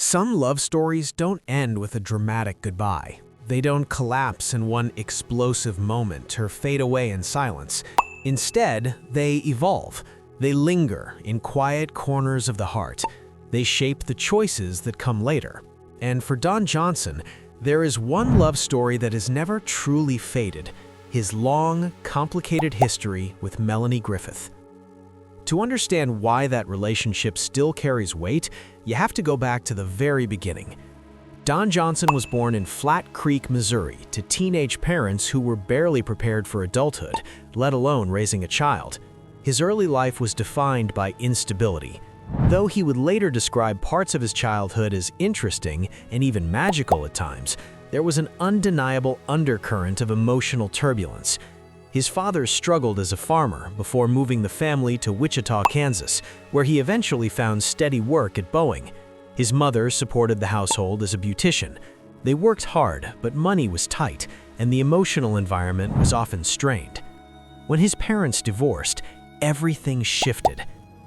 Some love stories don't end with a dramatic goodbye. They don't collapse in one explosive moment or fade away in silence. Instead, they evolve. They linger in quiet corners of the heart. They shape the choices that come later. And for Don Johnson, there is one love story that has never truly faded: his long, complicated history with Melanie Griffith. To understand why that relationship still carries weight, you have to go back to the very beginning. Don Johnson was born in Flat Creek, Missouri, to teenage parents who were barely prepared for adulthood, let alone raising a child. His early life was defined by instability. Though he would later describe parts of his childhood as interesting and even magical at times, there was an undeniable undercurrent of emotional turbulence. His father struggled as a farmer before moving the family to Wichita, Kansas, where he eventually found steady work at Boeing. His mother supported the household as a beautician. They worked hard, but money was tight, and the emotional environment was often strained. When his parents divorced, everything shifted.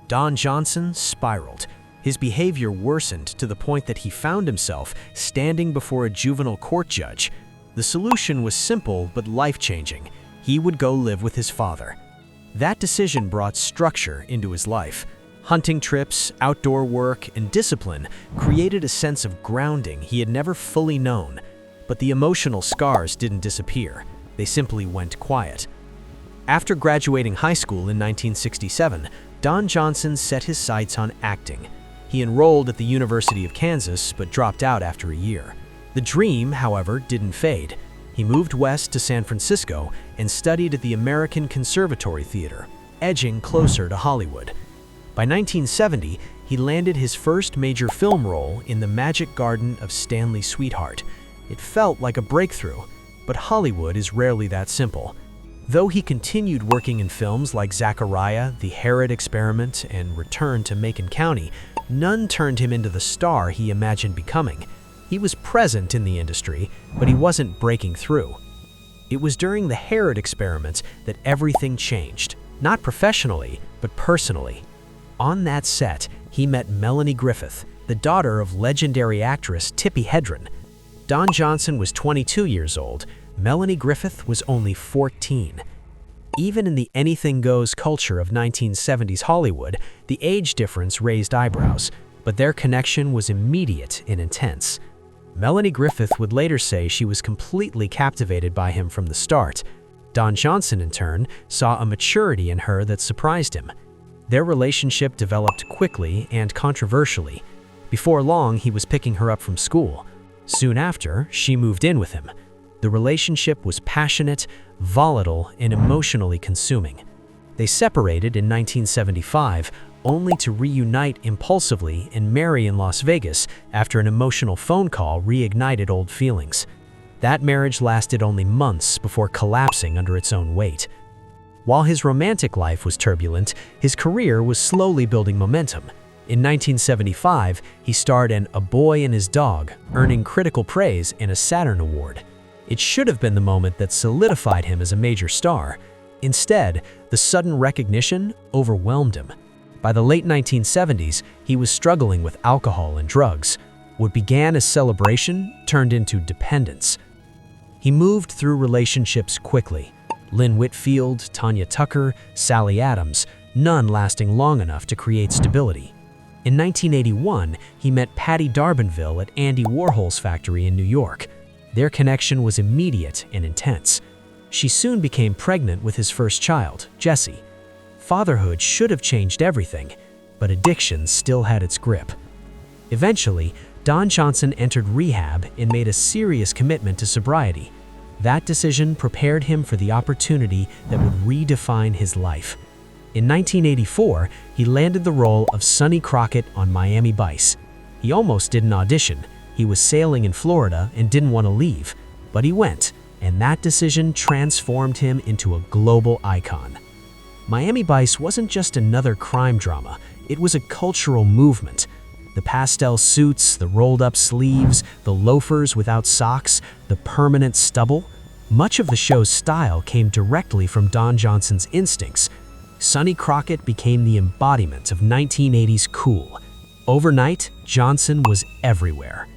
Don Johnson spiraled. His behavior worsened to the point that he found himself standing before a juvenile court judge. The solution was simple but life-changing. He would go live with his father. That decision brought structure into his life. Hunting trips, outdoor work, and discipline created a sense of grounding he had never fully known. But the emotional scars didn't disappear. They simply went quiet. After graduating high school in 1967, Don Johnson set his sights on acting. He enrolled at the University of Kansas but dropped out after a year. The dream, however, didn't fade. He moved west to San Francisco and studied at the American Conservatory Theater, edging closer to Hollywood. By 1970, he landed his first major film role in The Magic Garden of Stanley's Sweetheart. It felt like a breakthrough, but Hollywood is rarely that simple. Though he continued working in films like Zachariah, The Harrad Experiment, and Return to Macon County, none turned him into the star he imagined becoming. He was present in the industry, but he wasn't breaking through. It was during the Harrad Experiment that everything changed, not professionally, but personally. On that set, he met Melanie Griffith, the daughter of legendary actress Tippi Hedren. Don Johnson was 22 years old. Melanie Griffith was only 14. Even in the anything-goes culture of 1970s Hollywood, the age difference raised eyebrows, but their connection was immediate and intense. Melanie Griffith would later say she was completely captivated by him from the start. Don Johnson, in turn, saw a maturity in her that surprised him. Their relationship developed quickly and controversially. Before long, he was picking her up from school. Soon after, she moved in with him. The relationship was passionate, volatile, and emotionally consuming. They separated in 1975, only to reunite impulsively and marry in Las Vegas after an emotional phone call reignited old feelings. That marriage lasted only months before collapsing under its own weight. While his romantic life was turbulent, his career was slowly building momentum. In 1975, he starred in A Boy and His Dog, earning critical praise and a Saturn Award. It should have been the moment that solidified him as a major star. Instead, the sudden recognition overwhelmed him. By the late 1970s, he was struggling with alcohol and drugs. What began as celebration turned into dependence. He moved through relationships quickly. Lynn Whitfield, Tanya Tucker, Sally Adams, none lasting long enough to create stability. In 1981, he met Patty D'Arbanville at Andy Warhol's factory in New York. Their connection was immediate and intense. She soon became pregnant with his first child, Jesse. Fatherhood should have changed everything, but addiction still had its grip. Eventually, Don Johnson entered rehab and made a serious commitment to sobriety. That decision prepared him for the opportunity that would redefine his life. In 1984, he landed the role of Sonny Crockett on Miami Vice. He almost did an audition. He was sailing in Florida and didn't want to leave, but he went, and that decision transformed him into a global icon. Miami Vice wasn't just another crime drama, it was a cultural movement. The pastel suits, the rolled-up sleeves, the loafers without socks, the permanent stubble. Much of the show's style came directly from Don Johnson's instincts. Sonny Crockett became the embodiment of 1980s cool. Overnight, Johnson was everywhere.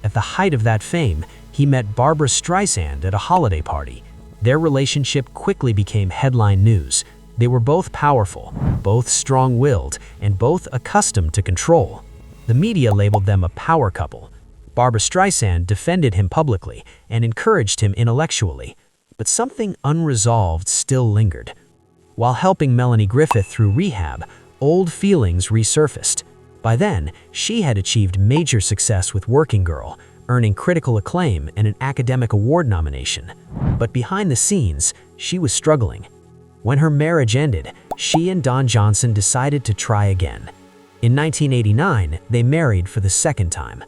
At the height of that fame, he met Barbra Streisand at a holiday party. Their relationship quickly became headline news. They were both powerful, both strong-willed, and both accustomed to control. The media labeled them a power couple. Barbra Streisand defended him publicly and encouraged him intellectually, but something unresolved still lingered. While helping Melanie Griffith through rehab, old feelings resurfaced. By then, she had achieved major success with Working Girl, earning critical acclaim and an academic award nomination. But behind the scenes, she was struggling. When her marriage ended, she and Don Johnson decided to try again. In 1989, they married for the second time.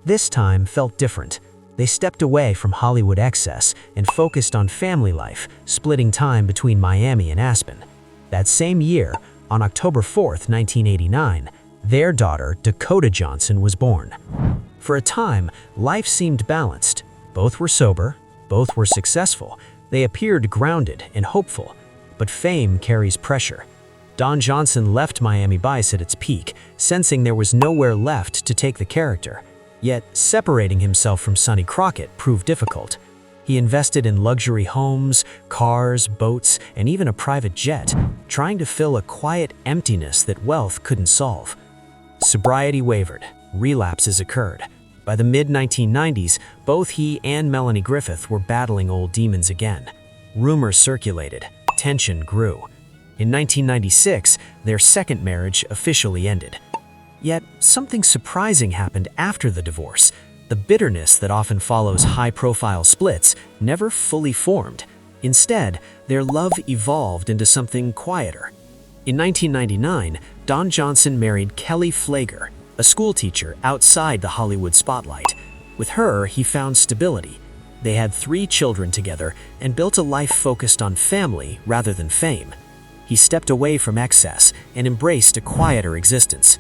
This time felt different. They stepped away from Hollywood excess and focused on family life, splitting time between Miami and Aspen. That same year, on October 4th, 1989, their daughter, Dakota Johnson, was born. For a time, life seemed balanced. Both were sober, both were successful. They appeared grounded and hopeful. But fame carries pressure. Don Johnson left Miami Vice at its peak, sensing there was nowhere left to take the character. Yet, separating himself from Sonny Crockett proved difficult. He invested in luxury homes, cars, boats, and even a private jet, trying to fill a quiet emptiness that wealth couldn't solve. Sobriety wavered. Relapses occurred. By the mid-1990s, both he and Melanie Griffith were battling old demons again. Rumors circulated. Tension grew. In 1996, their second marriage officially ended. Yet, something surprising happened after the divorce. The bitterness that often follows high-profile splits never fully formed. Instead, their love evolved into something quieter. In 1999, Don Johnson married Kelly Flager, a schoolteacher outside the Hollywood spotlight. With her, he found stability. They had 3 children together and built a life focused on family rather than fame. He stepped away from excess and embraced a quieter existence.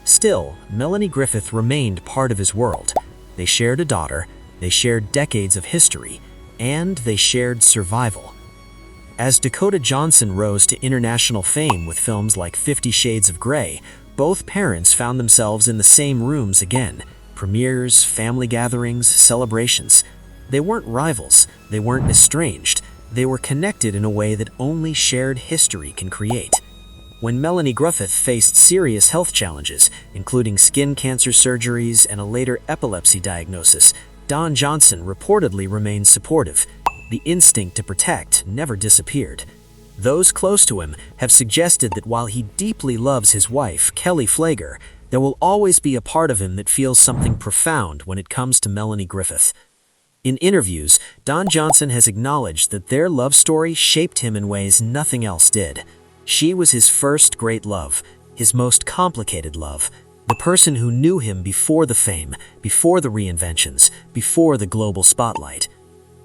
Still, Melanie Griffith remained part of his world. They shared a daughter, they shared decades of history, and they shared survival. As Dakota Johnson rose to international fame with films like 50 Shades of Grey, both parents found themselves in the same rooms again. Premieres, family gatherings, celebrations. They weren't rivals, they weren't estranged. They were connected in a way that only shared history can create. When Melanie Griffith faced serious health challenges, including skin cancer surgeries and a later epilepsy diagnosis, Don Johnson reportedly remained supportive. The instinct to protect never disappeared. Those close to him have suggested that while he deeply loves his wife, Kelly Flager, there will always be a part of him that feels something profound when it comes to Melanie Griffith. In interviews, Don Johnson has acknowledged that their love story shaped him in ways nothing else did. She was his first great love, his most complicated love, the person who knew him before the fame, before the reinventions, before the global spotlight.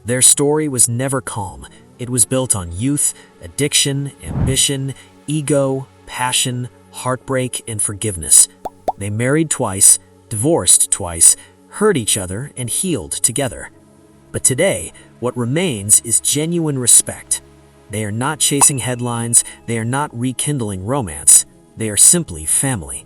Their story was never calm. It was built on youth, addiction, ambition, ego, passion, heartbreak, and forgiveness. They married twice, divorced twice, hurt each other, and healed together. But today, what remains is genuine respect. They are not chasing headlines, they are not rekindling romance, they are simply family.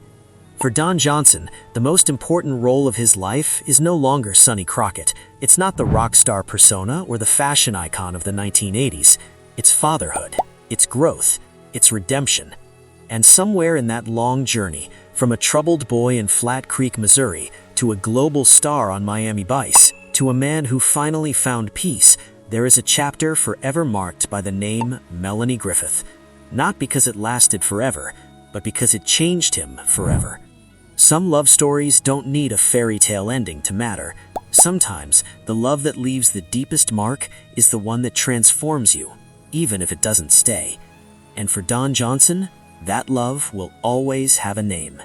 For Don Johnson, the most important role of his life is no longer Sonny Crockett. It's not the rock star persona or the fashion icon of the 1980s. It's fatherhood, it's growth, it's redemption. And somewhere in that long journey, from a troubled boy in Flat Creek, Missouri, to a global star on Miami Vice, to a man who finally found peace, there is a chapter forever marked by the name Melanie Griffith. Not because it lasted forever, but because it changed him forever. Some love stories don't need a fairy tale ending to matter. Sometimes, the love that leaves the deepest mark is the one that transforms you, even if it doesn't stay. And for Don Johnson, that love will always have a name.